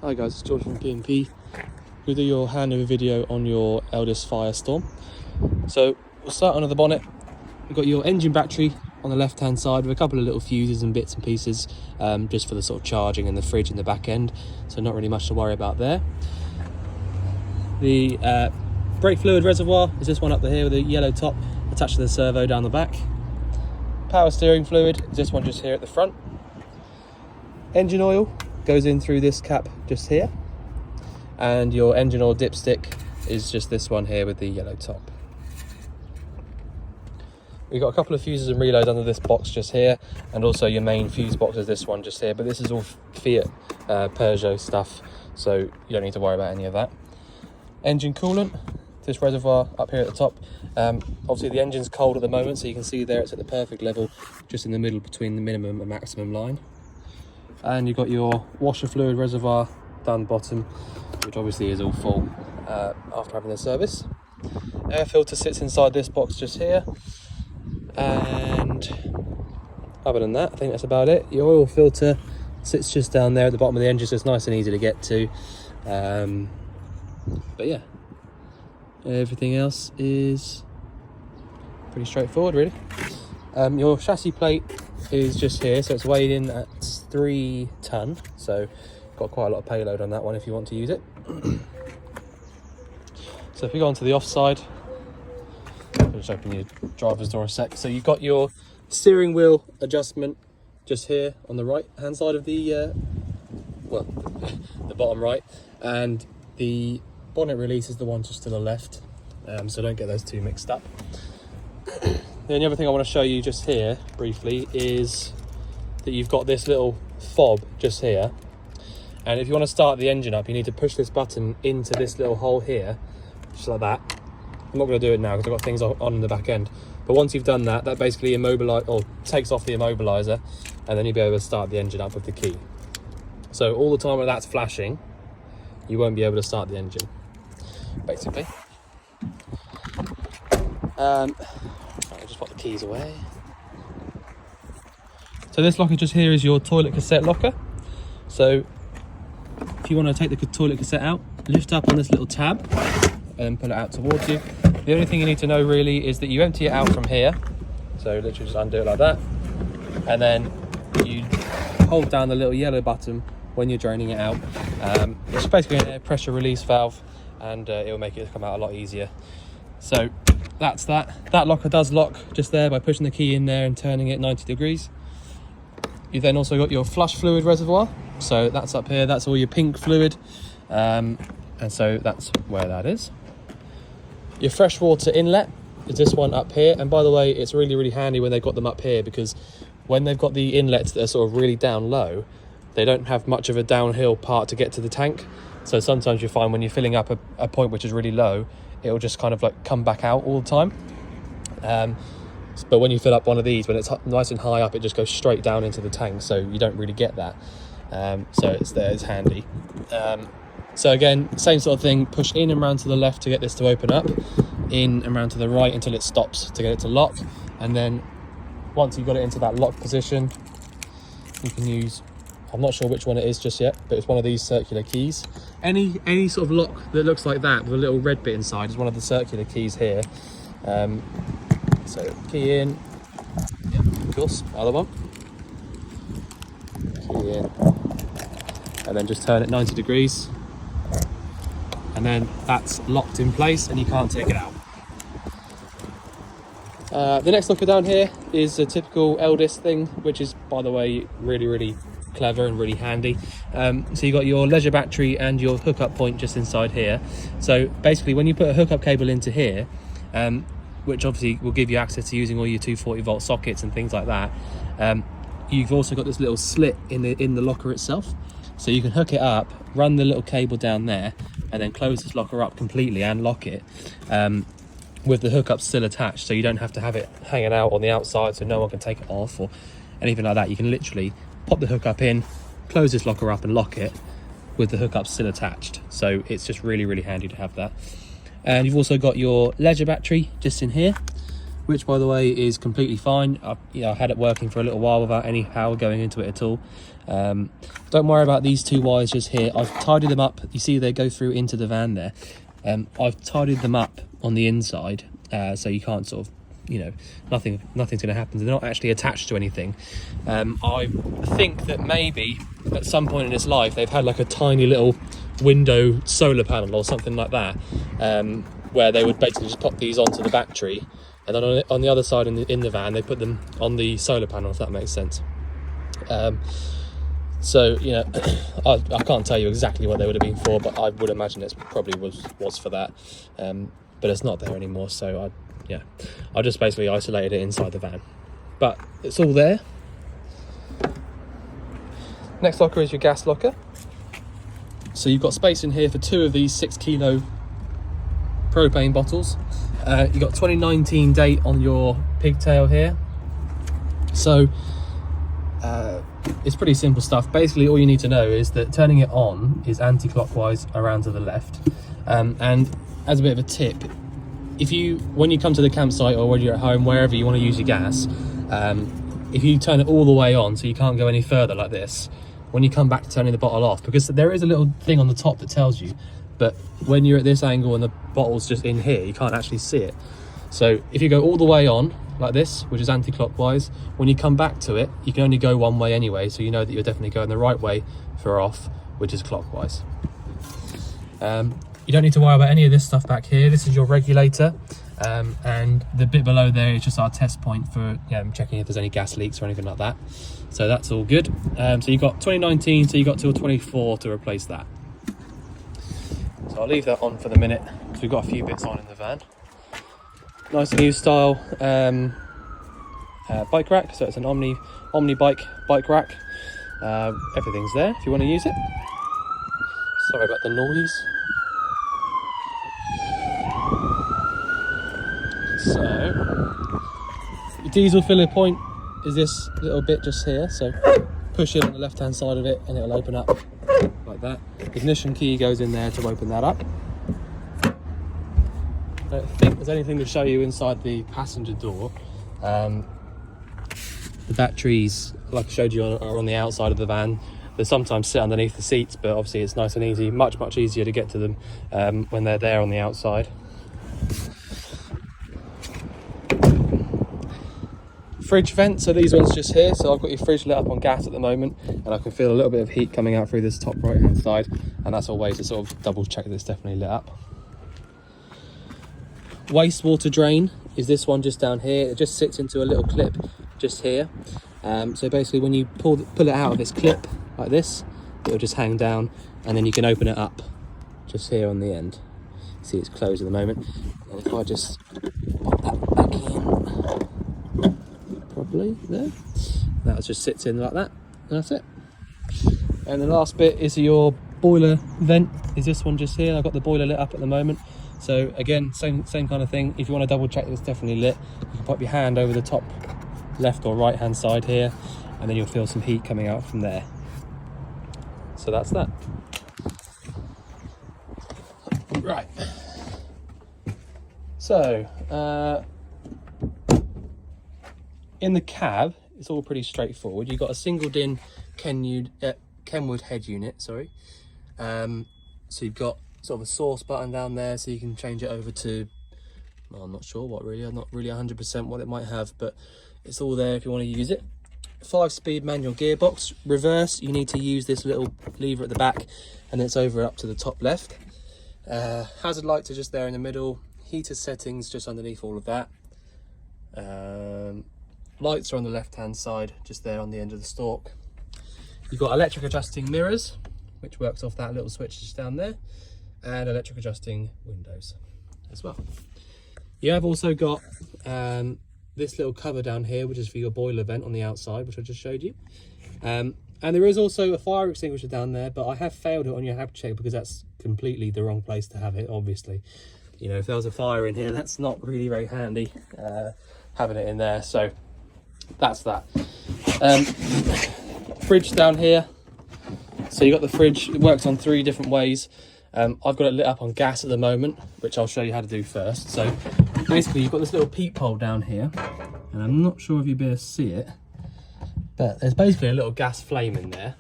Hi guys, it's George from P&P. We'll do your handover video on your Elddis Firestorm. So we'll start under the bonnet. We've got your engine battery on the left hand side with a couple of little fuses and bits and pieces just for the sort of charging and the fridge in the back end, so not really much to worry about there. The brake fluid reservoir is this one up here with a yellow top attached to the servo down the back. Power steering fluid is this one just here at the front. Engine oil goes in through this cap just here, and your engine oil dipstick is just this one here with the yellow top. We've got a couple of fuses and relays under this box just here, and also your main fuse box is this one just here, but this is all Fiat Peugeot stuff, so you don't need to worry about any of that. Engine coolant, this reservoir up here at the top. Obviously the engine's cold at the moment, so you can see there it's at the perfect level, just in the middle between the minimum and maximum line. And you've got your washer fluid reservoir down the bottom, which obviously is all full after having the service. Air filter sits inside this box just here, and other than that I think that's about it. Your oil filter sits just down there at the bottom of the engine, so it's nice and easy to get to. But yeah, everything else is pretty straightforward really. Your chassis plate is just here, so it's weighed in at 3 ton, so got quite a lot of payload on that one if you want to use it. So if we go on to the offside, I'll just open your driver's door a sec. So you've got your steering wheel adjustment just here on the right hand side of the well, the bottom right, and the bonnet release is the one just to the left, so don't get those two mixed up. The only other thing I want to show you just here briefly is that you've got this little fob just here, and if you want to start the engine up you need to push this button into this little hole here, just like that. I'm not going to do it now because I've got things on in the back end, but once you've done that, that basically takes off the immobilizer, and then you'll be able to start the engine up with the key. So all the time that that's flashing, you won't be able to start the engine basically. I'll just put the keys away. So this locker just here is your toilet cassette locker. So if you want to take the toilet cassette out, lift up on this little tab and pull it out towards you. The only thing you need to know really is that you empty it out from here. So literally just undo it like that, and then you hold down the little yellow button when you're draining it out. It's basically an air pressure release valve, and it will make it come out a lot easier. So that's that. That locker does lock just there by pushing the key in there and turning it 90 degrees. You've then also got your flush fluid reservoir. So that's up here, that's all your pink fluid. And so that's where that is. Your freshwater inlet is this one up here. And by the way, it's really, really handy when they've got them up here, because when they've got the inlets that are sort of really down low, they don't have much of a downhill part to get to the tank. So sometimes you find when you're filling up a point which is really low, it'll just kind of like come back out all the time. But when you fill up one of these, when it's nice and high up, it just goes straight down into the tank, so you don't really get that. So it's there, it's handy. So again, same sort of thing, push in and round to the left to get this to open up, in and round to the right until it stops to get it to lock, and then once you've got it into that lock position, you can use, I'm not sure which one it is just yet, but it's one of these circular keys. Any sort of lock that looks like that with a little red bit inside is one of the circular keys here. So key in, yeah, of course, other one, key in, and then just turn it 90 degrees, and then that's locked in place and you can't take it out. The next locker down here is a typical Elddis thing, which is, by the way, really, really clever and really handy. So you got your leisure battery and your hookup point just inside here. So basically when you put a hookup cable into here, which obviously will give you access to using all your 240 volt sockets and things like that, you've also got this little slit in the locker itself, so you can hook it up, run the little cable down there, and then close this locker up completely and lock it with the hookup still attached, so you don't have to have it hanging out on the outside so no one can take it off or anything like that. You can literally pop the hookup in, close this locker up and lock it with the hookup still attached. So it's just really, really handy to have that. And you've also got your leisure battery just in here, which by the way is completely fine. I had it working for a little while without any power going into it at all. don't worry about these two wires just here. I've tidied them up. You see they go through into the van there. I've tidied them up on the inside, so you can't sort of, you know, nothing's going to happen. They're not actually attached to anything. I think that maybe at some point in its life they've had like a tiny little window solar panel or something like that, where they would basically just pop these onto the battery, and then on the other side in the van they put them on the solar panel, if that makes sense. So, you know, I can't tell you exactly what they would have been for, but I would imagine it probably was for that. But it's not there anymore, so I just basically isolated it inside the van. But it's all there. Next locker is your gas locker. So you've got space in here for 2 of these 6 kilo propane bottles. You've got 2019 date on your pigtail here. So it's pretty simple stuff. Basically all you need to know is that turning it on is anti-clockwise around to the left. And as a bit of a tip, when you come to the campsite or when you're at home, wherever you want to use your gas, if you turn it all the way on so you can't go any further like this, when you come back to turning the bottle off, because there is a little thing on the top that tells you, but when you're at this angle and the bottle's just in here, you can't actually see it. So if you go all the way on like this, which is anti-clockwise, when you come back to it, you can only go one way anyway, so you know that you're definitely going the right way for off, which is clockwise. You don't need to worry about any of this stuff back here. This is your regulator, and the bit below there is just our test point for checking if there's any gas leaks or anything like that. So that's all good. So you've got 2019, so you've got till 24 to replace that. So I'll leave that on for the minute because we've got a few bits on in the van. Nice new style bike rack. So it's an Omni bike rack. Everything's there if you want to use it. Sorry about the noise. So your diesel filler point is this little bit just here. So push it on the left hand side of it and it'll open up like that. Ignition key goes in there to open that up. I don't think there's anything to show you inside the passenger door. The batteries, like I showed you, are on the outside of the van. They sometimes sit underneath the seats, but obviously it's nice and easy, much easier to get to them when they're there on the outside. Fridge vent, so these ones just here. So I've got your fridge lit up on gas at the moment, and I can feel a little bit of heat coming out through this top right hand side, and that's always to sort of double check that it's definitely lit up. Wastewater drain is this one just down here. It just sits into a little clip just here. So basically when you pull it out of this clip like this, it'll just hang down, and then you can open it up just here on the end. See, it's closed at the moment. And if I just pop that back in, probably there, that just sits in like that, and that's it. And the last bit is your boiler vent, is this one just here. I've got the boiler lit up at the moment. So again, same kind of thing. If you want to double check that it's definitely lit, you can pop your hand over the top left or right hand side here, and then you'll feel some heat coming out from there. So that's that. Right. So in the cab, it's all pretty straightforward. You've got a single din Kenwood head unit, sorry. So you've got sort of a source button down there, so you can change it over to, well, I'm not sure what really, I'm not really 100% what it might have, but it's all there if you want to use it. 5-speed manual gearbox. Reverse, you need to use this little lever at the back, and it's over up to the top left. Hazard lights are just there in the middle. Heater settings just underneath all of that. Lights are on the left hand side, just there on the end of the stalk. You've got electric adjusting mirrors, which works off that little switch just down there, and electric adjusting windows as well. You have also got this little cover down here, which is for your boiler vent on the outside, which I just showed you. And there is also a fire extinguisher down there, but I have failed it on your hab check because that's completely the wrong place to have it, obviously. You know, if there was a fire in here, that's not really very handy having it in there, so that's that. Fridge down here. So you got the fridge, it works on 3 different ways. I've got it lit up on gas at the moment, which I'll show you how to do first. So basically you've got this little peephole down here, and I'm not sure if you'll be able to see it, but there's basically a little gas flame in there.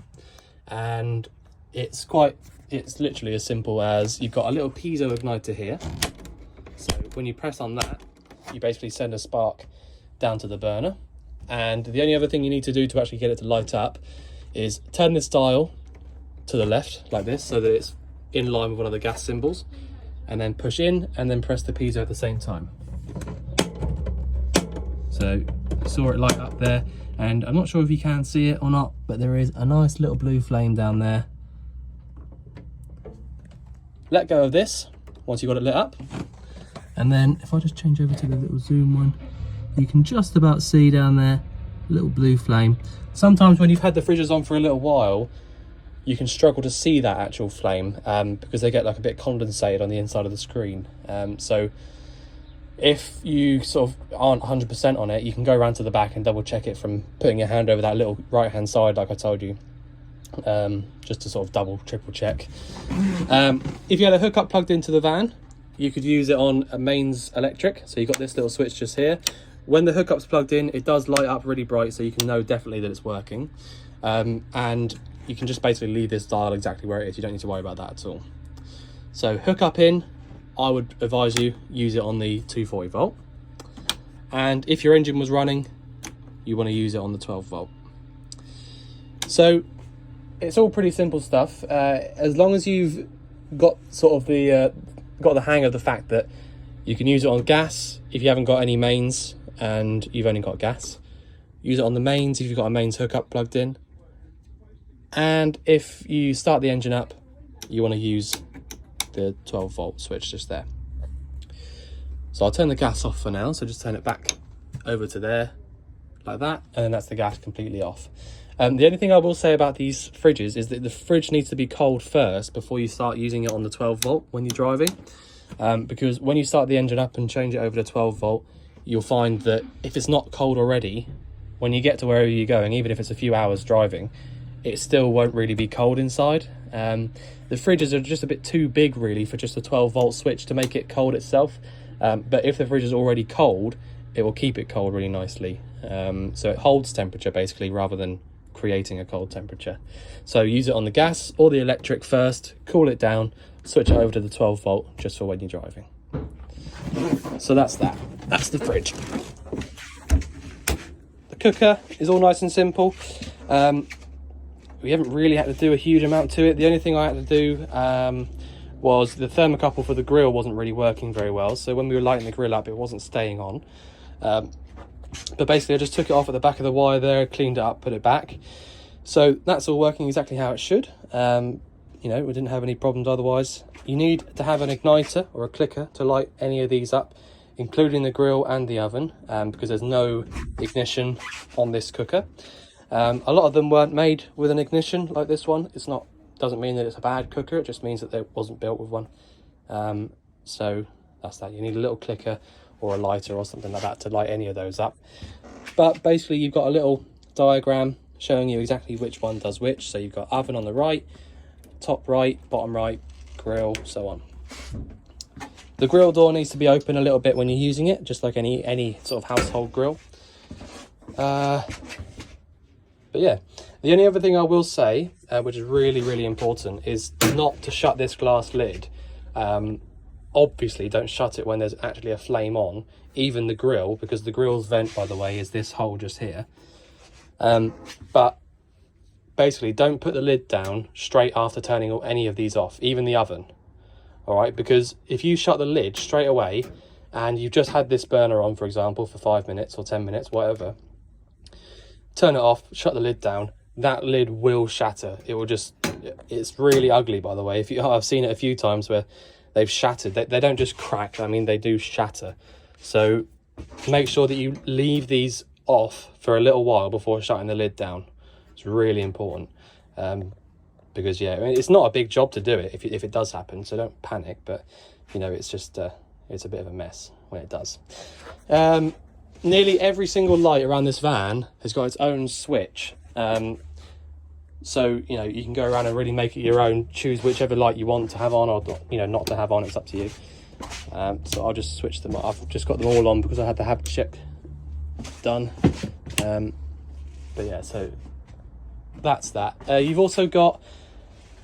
and it's literally as simple as you've got a little piezo igniter here. So when you press on that, you basically send a spark down to the burner. And the only other thing you need to do to actually get it to light up is turn this dial to the left like this, so that it's in line with one of the gas symbols, and then push in and then press the piezo at the same time. So I saw it light up there, and I'm not sure if you can see it or not, but there is a nice little blue flame down there. Let go of this once you've got it lit up, and then if I just change over to the little zoom one, you can just about see down there a little blue flame. Sometimes when you've had the fridges on for a little while, you can struggle to see that actual flame because they get like a bit condensated on the inside of the screen. So if you sort of aren't 100% on it, you can go around to the back and double check it from putting your hand over that little right hand side like I told you, just to sort of double triple check. If you had a hookup plugged into the van, you could use it on a mains electric. So you've got this little switch just here. When the hookup's plugged in, it does light up really bright, so you can know definitely that it's working. And you can just basically leave this dial exactly where it is. You don't need to worry about that at all. So hook up in, I would advise you use it on the 240 volt. And if your engine was running, you want to use it on the 12 volt. So it's all pretty simple stuff. As long as you've got sort of got the hang of the fact that you can use it on gas if you haven't got any mains and you've only got gas. Use it on the mains if you've got a mains hookup plugged in. And if you start the engine up, you want to use the 12 volt switch just there. So I'll turn the gas off for now. So just turn it back over to there like that. And then that's the gas completely off. The only thing I will say about these fridges is that the fridge needs to be cold first before you start using it on the 12 volt when you're driving. Because when you start the engine up and change it over to 12 volt, you'll find that if it's not cold already, when you get to wherever you're going, even if it's a few hours driving, it still won't really be cold inside. The fridges are just a bit too big really for just a 12 volt switch to make it cold itself. But if the fridge is already cold, it will keep it cold really nicely. So it holds temperature basically rather than creating a cold temperature. So use it on the gas or the electric first, cool it down, switch it over to the 12 volt just for when you're driving. So that's the fridge. The cooker is all nice and simple. We haven't really had to do a huge amount to it. The only thing I had to do was the thermocouple for the grill wasn't really working very well. So when we were lighting the grill up, it wasn't staying on. But basically I just took it off at the back of the wire there, cleaned it up, put it back. So that's all working exactly how it should. You know, we didn't have any problems otherwise. You need to have an igniter or a clicker to light any of these up, including the grill and the oven, because there's no ignition on this cooker. A lot of them weren't made with an ignition like this one. Doesn't mean that it's a bad cooker, it just means that it wasn't built with one. So that's that. You need a little clicker or a lighter or something like that to light any of those up. But basically you've got a little diagram showing you exactly which one does which. So you've got oven on the right, top right, bottom right, grill, so on. The grill door needs to be open a little bit when you're using it, just like any sort of household grill. But yeah, the only other thing I will say, which is really, really important, is not to shut this glass lid. Obviously, don't shut it when there's actually a flame on, even the grill, because the grill's vent, by the way, is this hole just here. But basically, don't put the lid down straight after turning any of these off, even the oven. All right, because if you shut the lid straight away and you've just had this burner on, for example, for 5 minutes or 10 minutes, whatever, turn it off, shut the lid down, that lid will shatter. It will just, it's really ugly, by the way. I've seen it a few times where they've shattered. They don't just crack, I mean, they do shatter. So make sure that you leave these off for a little while before shutting the lid down. It's really important. Because yeah, I mean, it's not a big job to do it if it does happen, so don't panic, but you know, it's just it's a bit of a mess when it does. Nearly every single light around this van has got its own switch, so you know, you can go around and really make it your own, choose whichever light you want to have on or, you know, not to have on. It's up to you. So I'll just switch them. I've just got them all on because I had to have check done. But yeah, so that's that. You've also got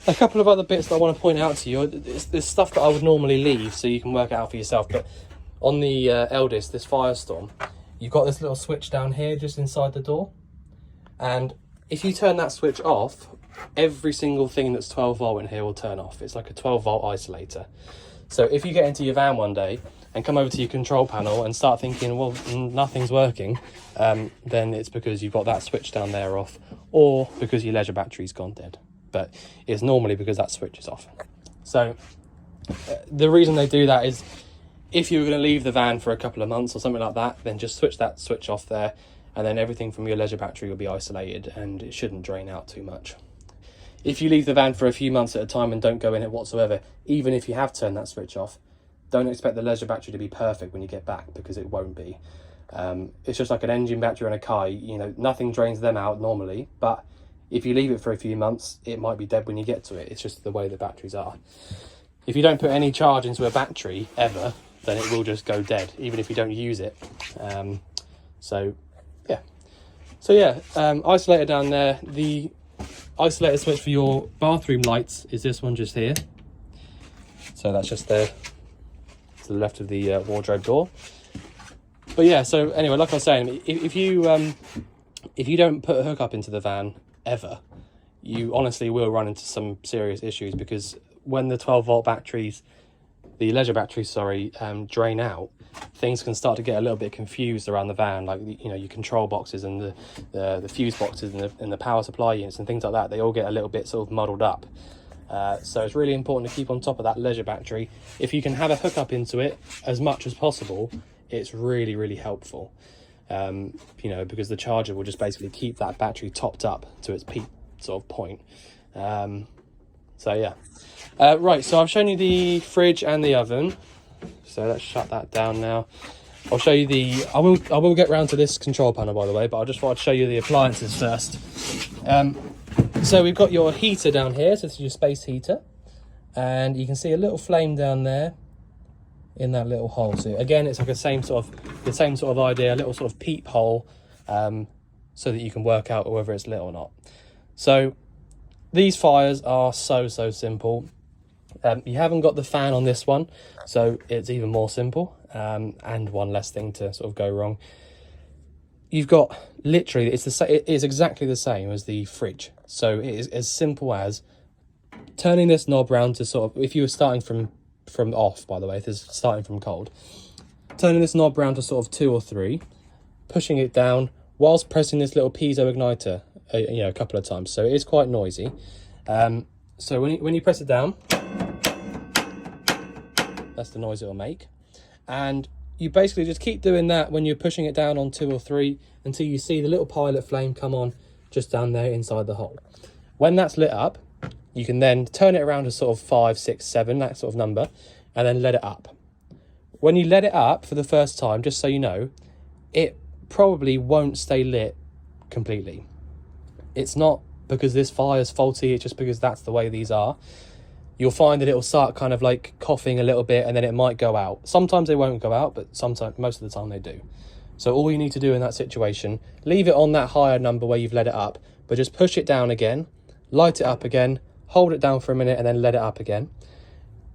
a couple of other bits that I want to point out to you. There's stuff that I would normally leave so you can work it out for yourself, but on the Elddis, this Firestorm, you've got this little switch down here just inside the door, and if you turn that switch off, every single thing that's 12 volt in here will turn off. It's like a 12 volt isolator. So if you get into your van one day and come over to your control panel and start thinking, well, nothing's working, then it's because you've got that switch down there off, or because your leisure battery's gone dead. But it's normally because that switch is off. So the reason they do that is if you were going to leave the van for a couple of months or something like that, then just switch that switch off there, and then everything from your leisure battery will be isolated and it shouldn't drain out too much. If you leave the van for a few months at a time and don't go in it whatsoever, even if you have turned that switch off, don't expect the leisure battery to be perfect when you get back, because it won't be. It's just like an engine battery on a car. You know, nothing drains them out normally, but if you leave it for a few months, it might be dead when you get to it. It's just the way the batteries are. If you don't put any charge into a battery ever, then it will just go dead, even if you don't use it. So yeah, isolator down there. The isolator switch for your bathroom lights is this one just here. So that's just there to the left of the wardrobe door. But yeah, so anyway, like I was saying, if you don't put a hookup into the van ever, you honestly will run into some serious issues, because when the 12 volt batteries, the leisure batteries, sorry, drain out, things can start to get a little bit confused around the van, like, you know, your control boxes and the fuse boxes and the power supply units and things like that. They all get a little bit sort of muddled up. So it's really important to keep on top of that leisure battery. If you can have a hookup into it as much as possible, it's really, really helpful. You know, because the charger will just basically keep that battery topped up to its peak sort of point. So yeah. Right, so I've shown you the fridge and the oven, so let's shut that down now. I'll show you the, I will get round to this control panel, by the way, but I just thought I'd show you the appliances first. So we've got your heater down here, so this is your space heater, and you can see a little flame down there in that little hole. So again, it's like the same sort of idea, a little sort of peep hole, so that you can work out whether it's lit or not. So these fires are so simple. You haven't got the fan on this one, so it's even more simple, and one less thing to sort of go wrong. You've got literally, it is exactly the same as the fridge. So it is as simple as turning this knob round to sort of, if you were starting from off, by the way, if this is starting from cold, turning this knob round to sort of 2 or 3, pushing it down whilst pressing this little piezo igniter, you know, a couple of times. So it is quite noisy. So when you press it down, that's the noise it'll make. And you basically just keep doing that when you're pushing it down on 2 or 3 until you see the little pilot flame come on just down there inside the hole. When that's lit up, you can then turn it around to sort of 5, 6, 7, that sort of number, and then let it up. When you let it up for the first time, just so you know, it probably won't stay lit completely. It's not because this fire's faulty, it's just because that's the way these are. You'll find that it'll start kind of like coughing a little bit, and then it might go out. Sometimes they won't go out, but sometimes, most of the time they do. So all you need to do in that situation, leave it on that higher number where you've let it up, but just push it down again, light it up again, hold it down for a minute, and then let it up again.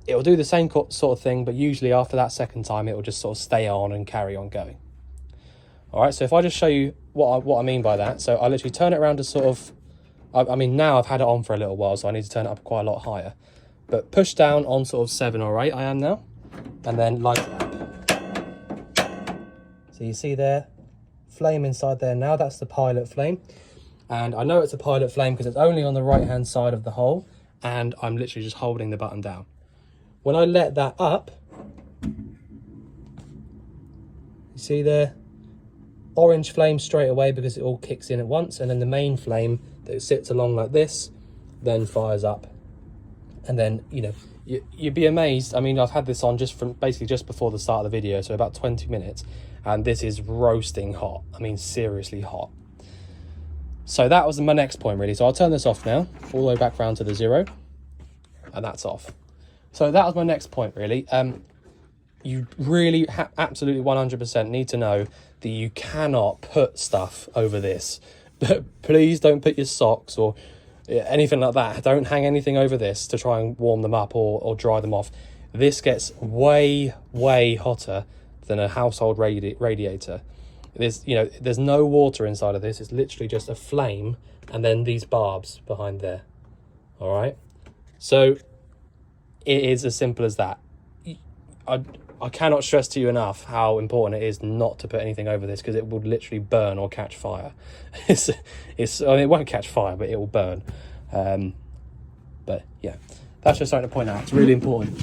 It'll do the same sort of thing, but usually after that second time, it will just sort of stay on and carry on going. All right, so if I just show you what I mean by that. So I literally turn it around to sort of, I mean, now I've had it on for a little while, so I need to turn it up quite a lot higher. But push down on sort of 7 or 8, I am now, and then light it up. So you see there, flame inside there now, that's the pilot flame. And I know it's a pilot flame because it's only on the right-hand side of the hole, and I'm literally just holding the button down. When I let that up, you see there, orange flame straight away because it all kicks in at once, and then the main flame that sits along like this then fires up. And then, you know, you'd be amazed. I mean, I've had this on just before the start of the video, so about 20 minutes, and this is roasting hot. I mean, seriously hot. So that was my next point, really. So I'll turn this off now, all the way back round to the 0, and that's off. So that was my next point, really. You really absolutely 100% need to know that you cannot put stuff over this please don't put your socks or anything like that. Don't hang anything over this to try and warm them up or dry them off. This gets way hotter than a household radiator. There's no water inside of this. It's literally just a flame and then these barbs behind there. All right, so it is as simple as that. I cannot stress to you enough how important it is not to put anything over this, because it will literally burn or catch fire. It won't catch fire, but it will burn. But yeah, that's just something to point out. It's really important.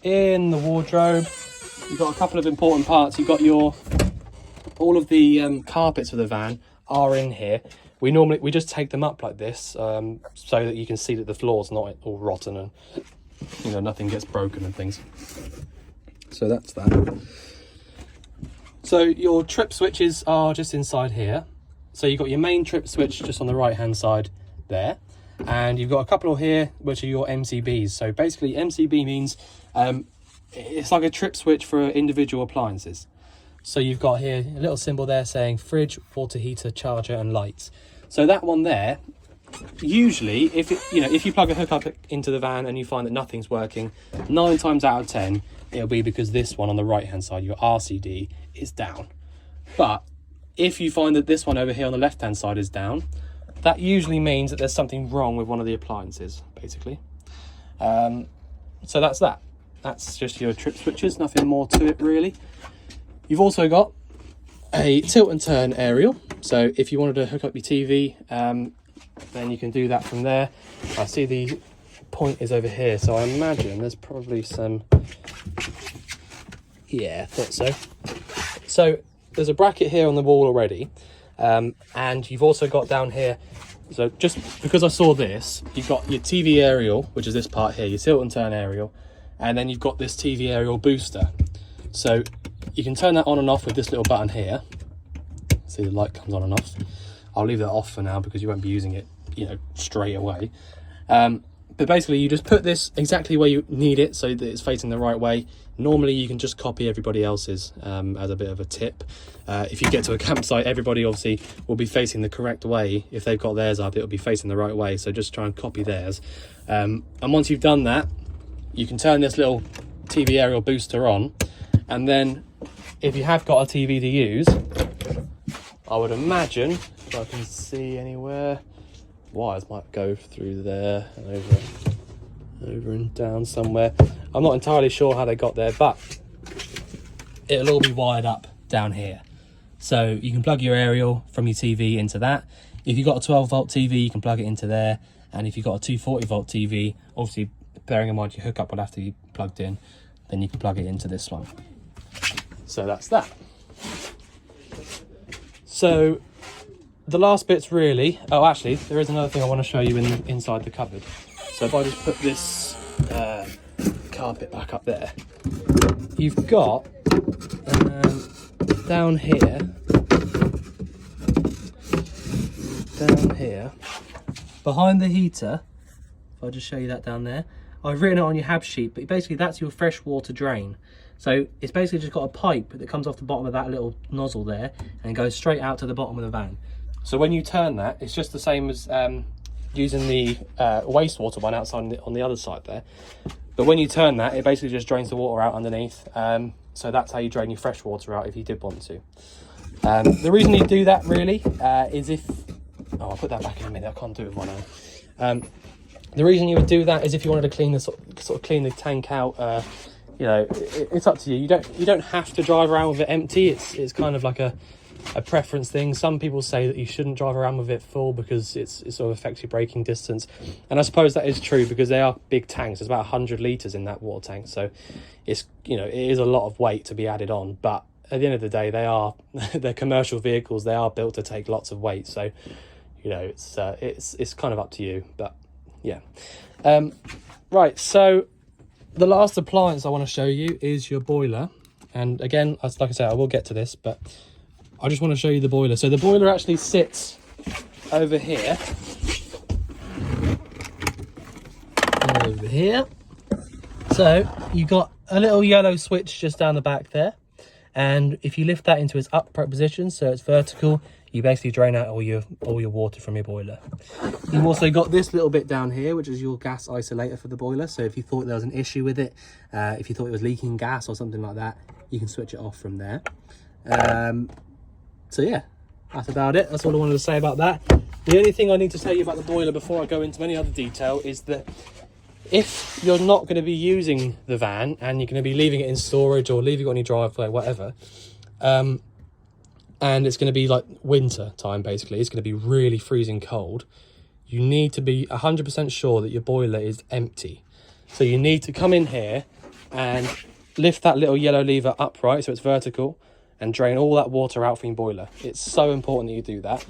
In the wardrobe, you've got a couple of important parts. You've got all of the carpets for the van are in here. We just take them up like this, so that you can see that the floor's not all rotten and nothing gets broken and things. So that's that. So your trip switches are just inside here. So you've got your main trip switch just on the right hand side there, and you've got a couple here which are your MCBs. So basically MCB means it's like a trip switch for individual appliances. So you've got here a little symbol there saying fridge, water heater, charger and lights. So that one there, usually if you plug a hookup into the van and you find that nothing's working, 9 times out of 10 it'll be because this one on the right hand side, your RCD, is down. But if you find that this one over here on the left hand side is down, that usually means that there's something wrong with one of the appliances, basically. So that's that. That's just your trip switches, nothing more to it really. You've also got a tilt and turn aerial. So if you wanted to hook up your TV, then you can do that from there. I see the point is over here, so I imagine there's probably some, yeah, I thought so. So there's a bracket here on the wall already, and you've also got down here, so just because I saw this, you've got your TV aerial, which is this part here, your tilt and turn aerial, and then you've got this TV aerial booster. So you can turn that on and off with this little button here. See, the light comes on and off. I'll leave that off for now because you won't be using it, straight away. But basically you just put this exactly where you need it so that it's facing the right way. Normally you can just copy everybody else's as a bit of a tip. If you get to a campsite, everybody obviously will be facing the correct way. If they've got theirs up, it'll be facing the right way. So just try and copy theirs. And once you've done that, you can turn this little TV aerial booster on. And then if you have got a TV to use, I would imagine, if I can see anywhere, wires might go through there and over and down somewhere. I'm not entirely sure how they got there, but it'll all be wired up down here. So you can plug your aerial from your TV into that. If you've got a 12 volt TV, you can plug it into there. And if you've got a 240 volt TV, obviously bearing in mind your hookup will have to be plugged in, then you can plug it into this one. So that's that. So the last bit's really, oh actually there is another thing I want to show you inside the cupboard. So if I just put this carpet back up there, you've got down here, behind the heater, if I just show you that down there, I've written it on your hab sheet, but basically that's your freshwater drain. So it's basically just got a pipe that comes off the bottom of that little nozzle there and goes straight out to the bottom of the van. So when you turn that, it's just the same as using the wastewater one outside on the other side there. But when you turn that, it basically just drains the water out underneath. So that's how you drain your fresh water out if you did want to. The reason you do that really is if... Oh, I'll put that back in a minute. I can't do it with one hand. The reason you would do that is if you wanted to clean the sort of clean the tank out. It's up to you. You don't have to drive around with it empty. It's kind of like a preference thing. Some people say that you shouldn't drive around with it full because it sort of affects your braking distance, and I suppose that is true because they are big tanks. There's about 100 litres in that water tank, so it's it is a lot of weight to be added on. But at the end of the day, they're commercial vehicles. They are built to take lots of weight, so it's kind of up to you. But yeah, right. So the last appliance I want to show you is your boiler, and again, like I said, I will get to this, but I just want to show you the boiler. So the boiler actually sits over here. Over here. So you've got a little yellow switch just down the back there. And if you lift that into its upright position, so it's vertical, you basically drain out all your water from your boiler. You've also got this little bit down here, which is your gas isolator for the boiler. So if you thought there was an issue with it, if you thought it was leaking gas or something like that, you can switch it off from there. So yeah, that's about it. That's all I wanted to say about that. The only thing I need to tell you about the boiler before I go into any other detail is that if you're not going to be using the van and you're going to be leaving it in storage or leaving it on your driveway, whatever, and it's going to be like winter time, basically, it's going to be really freezing cold, you need to be 100% sure that your boiler is empty. So you need to come in here and lift that little yellow lever upright so it's vertical and drain all that water out from your boiler. It's so important that you do that.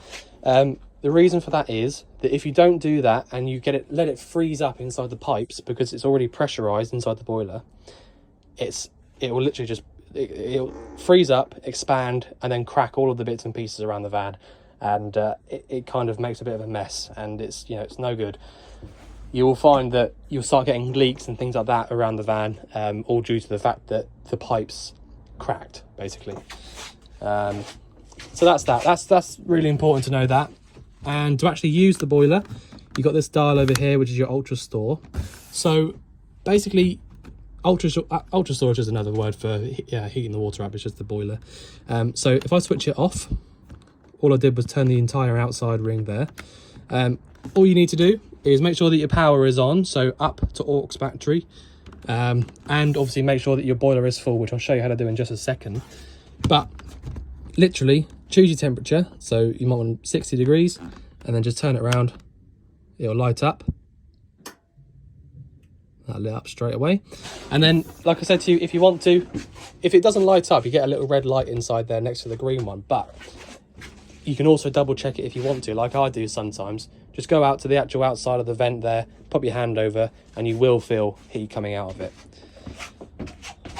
The reason for that is that if you don't do that and you let it freeze up inside the pipes because it's already pressurized inside the boiler, it will literally just it'll freeze up, expand, and then crack all of the bits and pieces around the van, and it kind of makes a bit of a mess, and it's no good. You will find that you'll start getting leaks and things like that around the van, all due to the fact that the pipes cracked, basically. So that's that. That's really important to know that. And to actually use the boiler, you've got this dial over here, which is your ultra store. So basically, ultra storage is another word for heating the water up. It's just the boiler. So if I switch it off, all I did was turn the entire outside ring there. All you need to do is make sure that your power is on, so up to aux battery, and obviously make sure that your boiler is full, which I'll show you how to do in just a second. But literally choose your temperature, so you might want 60 degrees, and then just turn it around. It'll light up. That lit up straight away. And then, like I said to you, if you want to, if it doesn't light up, you get a little red light inside there next to the green one. But you can also double check it if you want to, like I do sometimes. Just go out to the actual outside of the vent there, pop your hand over, and you will feel heat coming out of it.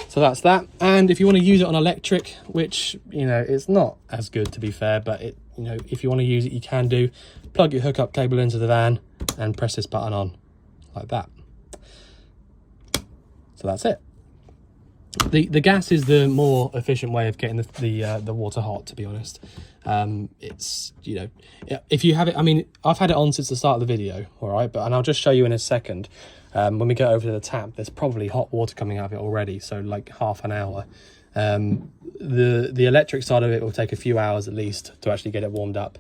So that's that. And if you want to use it on electric, which, it's not as good, to be fair, but if you want to use it, you can do. Plug your hookup cable into the van and press this button on like that. So that's it. The gas is the more efficient way of getting the water hot, to be honest. It's, if you have it, I mean, I've had it on since the start of the video, all right, and I'll just show you in a second. When we get over to the tap, there's probably hot water coming out of it already, so like half an hour. The electric side of it will take a few hours at least to actually get it warmed up.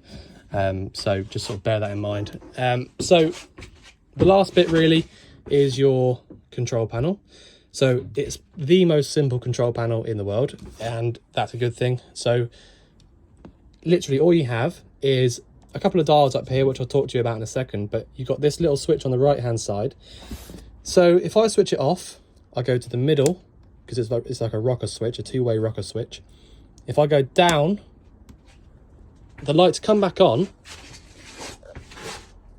So just sort of bear that in mind. So the last bit really is your control panel. So it's the most simple control panel in the world, and that's a good thing. So literally all you have is a couple of dials up here, which I'll talk to you about in a second, but you've got this little switch on the right hand side. So if I switch it off, I go to the middle, because it's like a rocker switch, a two-way rocker switch. If I go down, the lights come back on,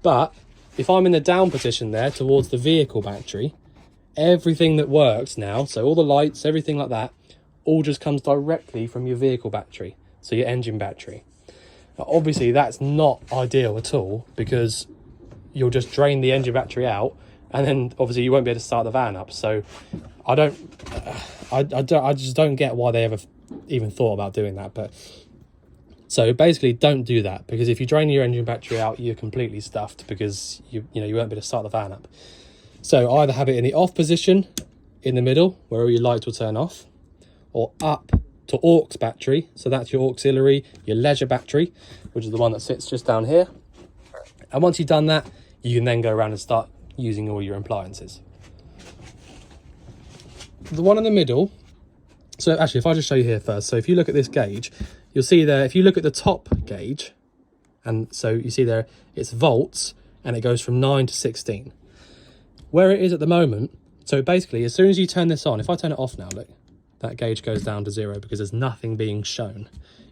but if I'm in the down position there towards the vehicle battery, everything that works now, so all the lights, everything like that, all just comes directly from your vehicle battery, so your engine battery. Now, obviously that's not ideal at all, because you'll just drain the engine battery out, and then obviously you won't be able to start the van up. So I just don't get why they ever even thought about doing that. But so basically don't do that, because if you drain your engine battery out, you're completely stuffed, because you won't be able to start the van up. So either have it in the off position in the middle where all your lights will turn off, or up to aux battery. So that's your auxiliary, your leisure battery, which is the one that sits just down here. And once you've done that, you can then go around and start using all your appliances. The one in the middle, so actually if I just show you here first, so if you look at this gauge, you'll see there, if you look at the top gauge, and so you see there, it's volts, and it goes from 9 to 16. Where it is at the moment, so basically as soon as you turn this on, if I turn it off now, look, that gauge goes down to 0 because there's nothing being shown.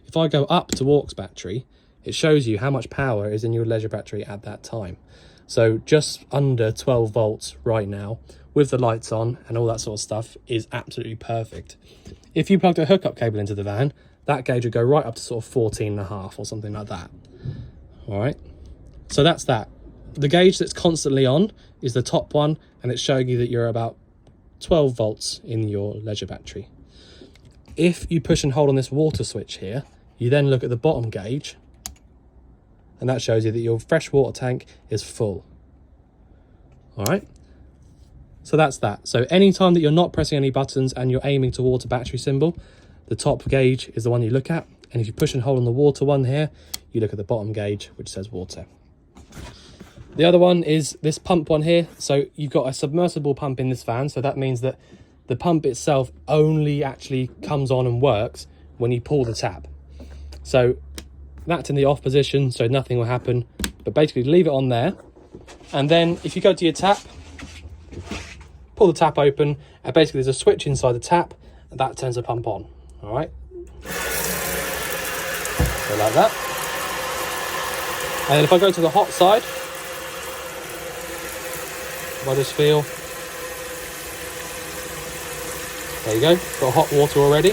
If I go up to aux battery, it shows you how much power is in your leisure battery at that time. So just under 12 volts right now, with the lights on and all that sort of stuff, is absolutely perfect. If you plugged a hookup cable into the van, that gauge would go right up to sort of 14.5 or something like that. All right, so that's that. The gauge that's constantly on is the top one, and it's showing you that you're about 12 volts in your leisure battery. if you push and hold on this water switch here, you then look at the bottom gauge, and that shows you that your fresh water tank is full. All right, so that's that. So anytime that you're not pressing any buttons and you're aiming towards a battery symbol, the top gauge is the one you look at, and if you push and hold on the water one here, you look at the bottom gauge, which says water. The other one is this pump one here. So you've got a submersible pump in this van, so that means that the pump itself only actually comes on and works when you pull the tap. So that's in the off position, so nothing will happen, but basically leave it on there. And then if you go to your tap, pull the tap open, and basically there's a switch inside the tap, and that turns the pump on. All right, so like that. And then if I go to the hot side, if I just feel, there you go, got hot water already.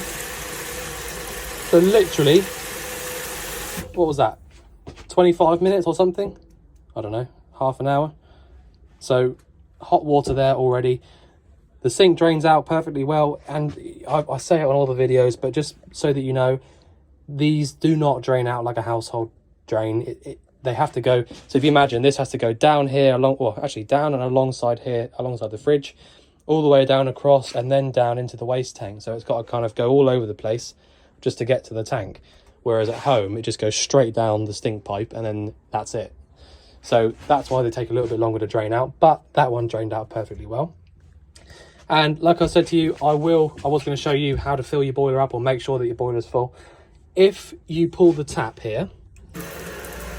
So literally, what was that, 25 minutes or something? I don't know, half an hour. So hot water there already. The sink drains out perfectly well, and I say it on all the videos, but just so that you know, these do not drain out like a household drain. They have to go, so if you imagine, this has to go down here along, or actually down and alongside here, alongside the fridge, all the way down across, and then down into the waste tank. So it's got to kind of go all over the place just to get to the tank. Whereas at home, it just goes straight down the stink pipe, and then that's it. So that's why they take a little bit longer to drain out, but that one drained out perfectly well. And like I said to you, I was going to show you how to fill your boiler up or make sure that your boiler is full. If you pull the tap here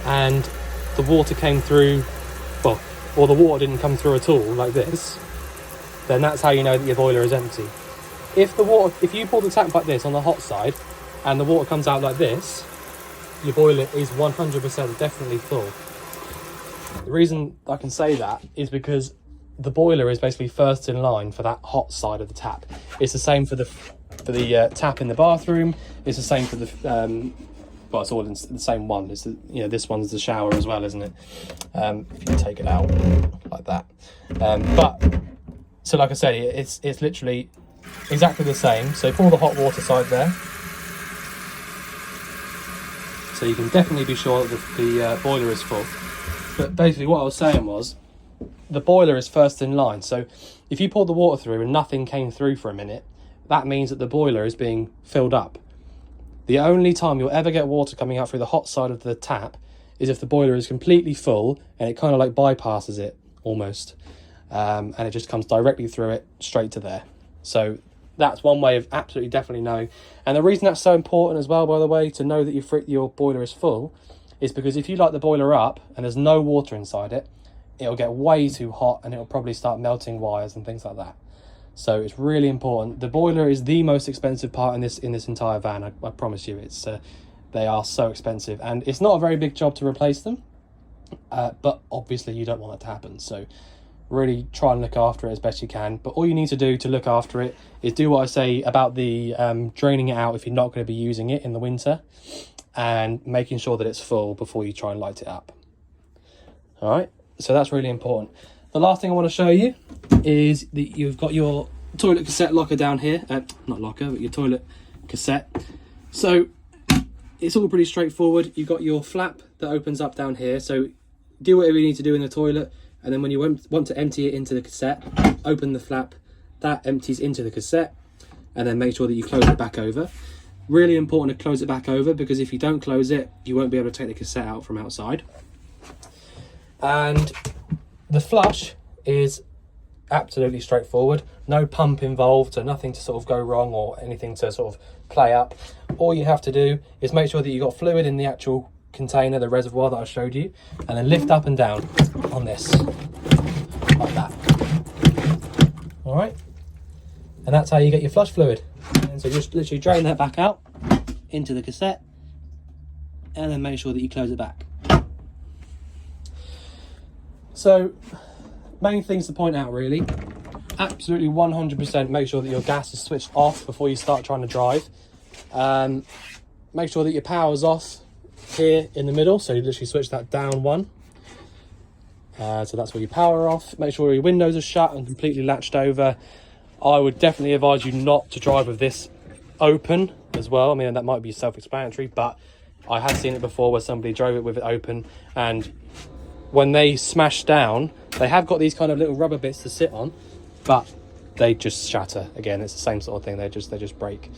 and the water came through, well, or the water didn't come through at all like this, then that's how you know that your boiler is empty. If you pull the tap like this on the hot side and the water comes out like this, your boiler is 100% definitely full. The reason I can say that is because the boiler is basically first in line for that hot side of the tap. It's the same for the tap in the bathroom. It's the same for the well, it's all in the same one. It's this one's the shower as well, isn't it? If you take it out like that. But so like I said, it's literally exactly the same. So pull the hot water side there. So you can definitely be sure that the boiler is full. But basically what I was saying was, the boiler is first in line. So if you poured the water through and nothing came through for a minute, that means that the boiler is being filled up. The only time you'll ever get water coming out through the hot side of the tap is if the boiler is completely full and it kind of like bypasses it almost. And it just comes directly through it straight to there. So that's one way of absolutely definitely knowing. And the reason that's so important as well, by the way, to know that your boiler is full, is because if you light the boiler up and there's no water inside it, it'll get way too hot and it'll probably start melting wires and things like that. So it's really important. The boiler is the most expensive part in this entire van. I promise you, they are so expensive, and it's not a very big job to replace them. But obviously you don't want that to happen. So really try and look after it as best you can. But all you need to do to look after it is do what I say about the draining it out if you're not going to be using it in the winter, and making sure that it's full before you try and light it up. All right. So that's really important. The last thing I want to show you is that you've got your toilet cassette locker down here. Not locker, but your toilet cassette. So it's all pretty straightforward. You've got your flap that opens up down here. So do whatever you need to do in the toilet. And then when you want to empty it into the cassette, open the flap. That empties into the cassette. And then make sure that you close it back over. Really important to close it back over, because if you don't close it, you won't be able to take the cassette out from outside. And the flush is absolutely straightforward. No pump involved, so nothing to sort of go wrong or anything to sort of play up. All you have to do is make sure that you've got fluid in the actual container, the reservoir that I showed you, and then lift up and down on this, like that. All right, and that's how you get your flush fluid. And so just literally drain that back out into the cassette, and then make sure that you close it back. So, main things to point out really, absolutely 100% make sure that your gas is switched off before you start trying to drive. Make sure that your power's off here in the middle, so you literally switch that down one. So that's where your power off. Make sure your windows are shut and completely latched over. I would definitely advise you not to drive with this open as well. I mean, that might be self-explanatory, but I have seen it before where somebody drove it with it open, and when they smash down, they have got these kind of little rubber bits to sit on, but they just shatter. Again, it's the same sort of thing. They just break.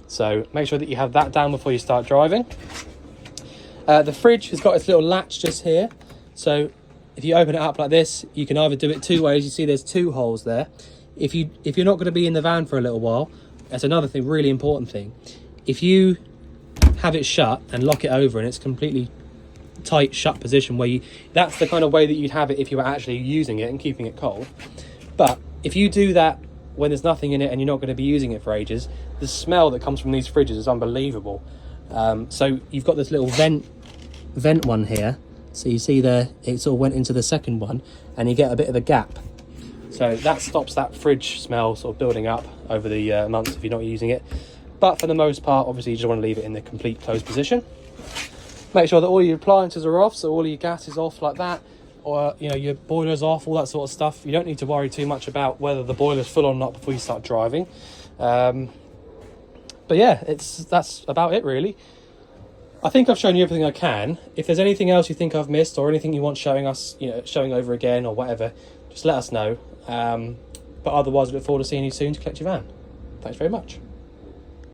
So make sure that you have that down before you start driving. The fridge has got its little latch just here. So if you open it up like this, you can either do it two ways. You see there's two holes there. If you're not going to be in the van for a little while, that's another thing, really important thing. If you have it shut and lock it over and it's completely tight shut position, where that's the kind of way that you'd have it if you were actually using it and keeping it cold. But if you do that when there's nothing in it and you're not going to be using it for ages, the smell that comes from these fridges is unbelievable. So you've got this little vent one here. So you see there, it sort of went into the second one, and you get a bit of a gap. So that stops that fridge smell sort of building up over the months if you're not using it. But for the most part, obviously, you just want to leave it in the complete closed position. Make sure that all your appliances are off, so all your gas is off like that, or your boiler's off, all that sort of stuff. You don't need to worry too much about whether the boiler's full or not before you start driving. But yeah, that's about it really. I think I've shown you everything I can. If there's anything else you think I've missed, or anything you want showing over again or whatever, just let us know. But otherwise, I look forward to seeing you soon to collect your van. Thanks very much.